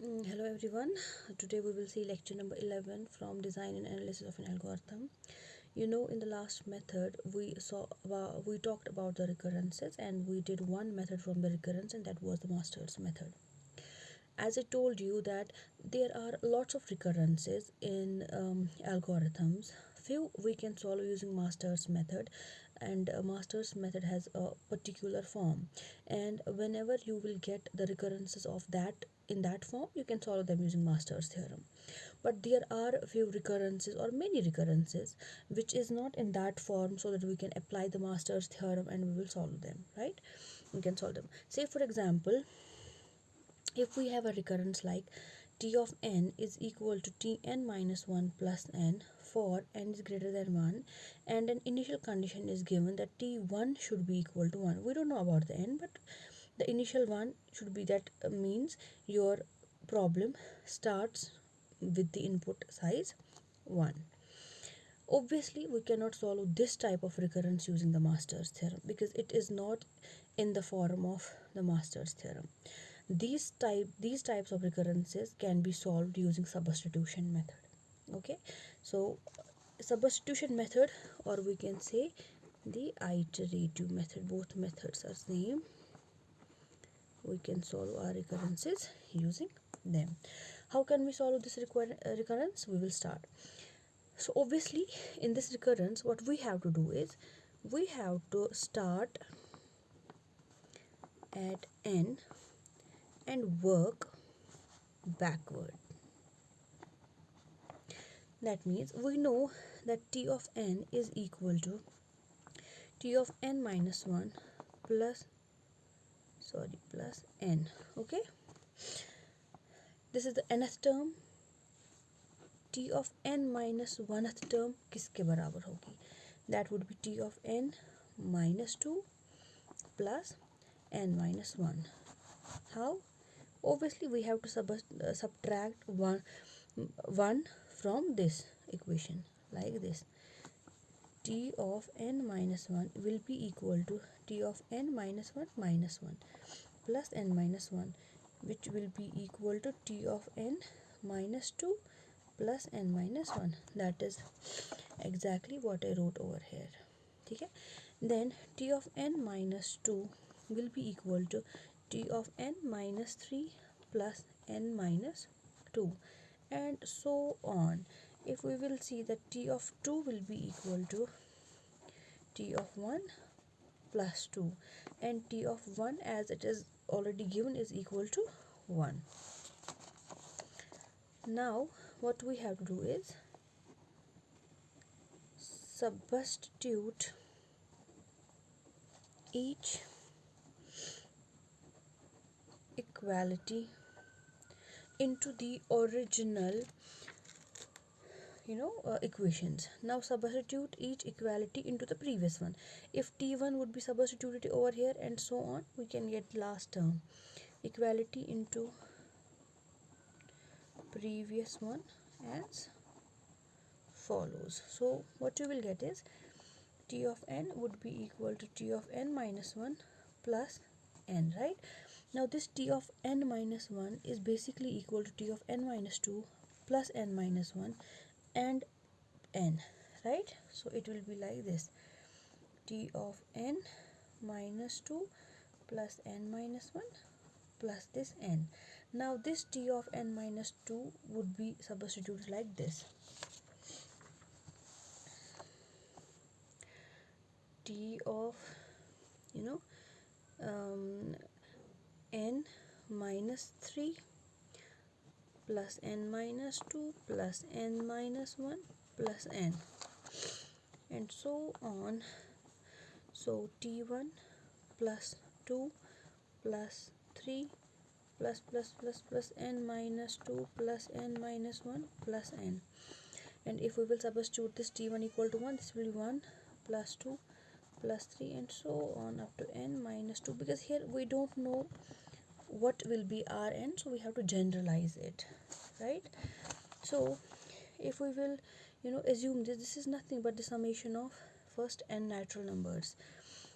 Hello everyone. Today we will see lecture number 11 from design and analysis of an algorithm. In the last method we talked about the recurrences, and we did one method from the recurrence, and that was the master's method. As I told you that there are lots of recurrences in algorithms. Few we can solve using master's method, and master's method has a particular form, and whenever you will get the recurrences of that in that form, you can solve them using master's theorem. But there are a few recurrences or many recurrences which is not in that form, so that we can apply the master's theorem and we will solve them, right? We can solve them. Say for example, if we have a recurrence like t of n is equal to tn minus 1 plus n for n is greater than 1, and an initial condition is given that t1 should be equal to 1. We don't know about the n, but the initial one should be that. Means your problem starts with the input size 1. Obviously we cannot solve this type of recurrence using the master's theorem, because it is not in the form of the master's theorem. These types of recurrences can be solved using substitution method. Okay, so substitution method, or we can say the iterative method, both methods are same. We can solve our recurrences using them. How can we solve this recurrence? We will start. So obviously in this recurrence, what we have to do is we have to start at n and work backward. That means we know that t of n is equal to t of n minus 1 plus n. Okay, this is the nth term. t of n minus 1th term किसके बराबर होगी? That would be t of n minus 2 plus n minus 1. How? Obviously we have to subtract 1 from this equation, like this. T of n minus 1 will be equal to t of n minus 1 minus 1 plus n minus 1, which will be equal to t of n minus 2 plus n minus 1. That is exactly what I wrote over here. Okay, then t of n minus 2 will be equal to t of n minus 3 plus n minus 2, and so on. If we will see that t of 2 will be equal to t of 1 plus 2, and t of 1, as it is already given, is equal to 1. Now what we have to do is substitute each equality into the original equations. Now substitute each equality into the previous one. If t1 would be substituted over here, and so on, we can get last term equality into previous one as follows. So what you will get is t of n would be equal to t of n minus 1 plus n, right? Now this t of n minus 1 is basically equal to t of n minus 2 plus n minus 1 and n, right? So it will be like this: t of n minus 2 plus n minus 1 plus this n. Now this t of n minus 2 would be substituted like this: t of n minus 3 plus n minus 2 plus n minus 1 plus n, and so on. So t1 plus 2 plus 3 plus n minus 2 plus n minus 1 plus n. And if we will substitute this t1 equal to 1, this will be 1 plus 2 plus 3 and so on up to n minus 2, because here we don't know what will be our n, so we have to generalize it, right? So if we will assume this is nothing but the summation of first n natural numbers,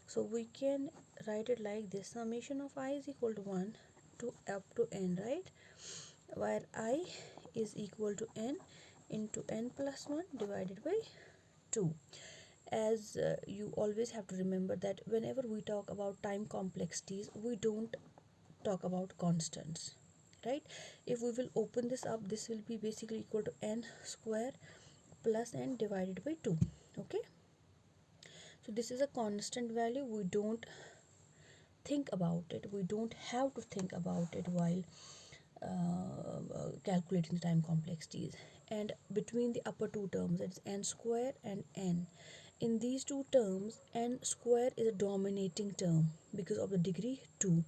so we can write it like this: summation of I is equal to 1 to up to n, right? where I is equal to n into n plus 1 divided by 2. As you always have to remember that whenever we talk about time complexities, we don't talk about constants, right? If we will open this up, this will be basically equal to n square plus n divided by 2. Okay, so this is a constant value. We don't think about it, we don't have to think about it while calculating the time complexities. And between the upper two terms, it's n square and n, in these two terms n square is a dominating term because of the degree 2,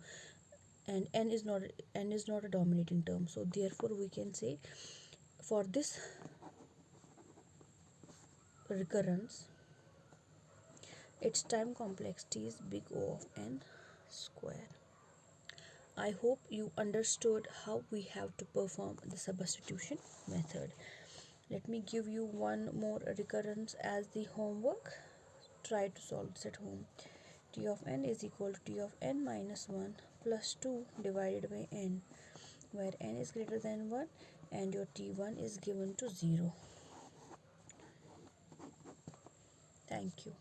and n is not a dominating term. So therefore we can say for this recurrence its time complexity is big O of n square. I hope you understood how we have to perform the substitution method. Let me give you one more recurrence as the homework. Try to solve this at home. T of n is equal to T of n minus 1 plus 2 divided by n, where n is greater than 1 and your T1 is given to 0. Thank you.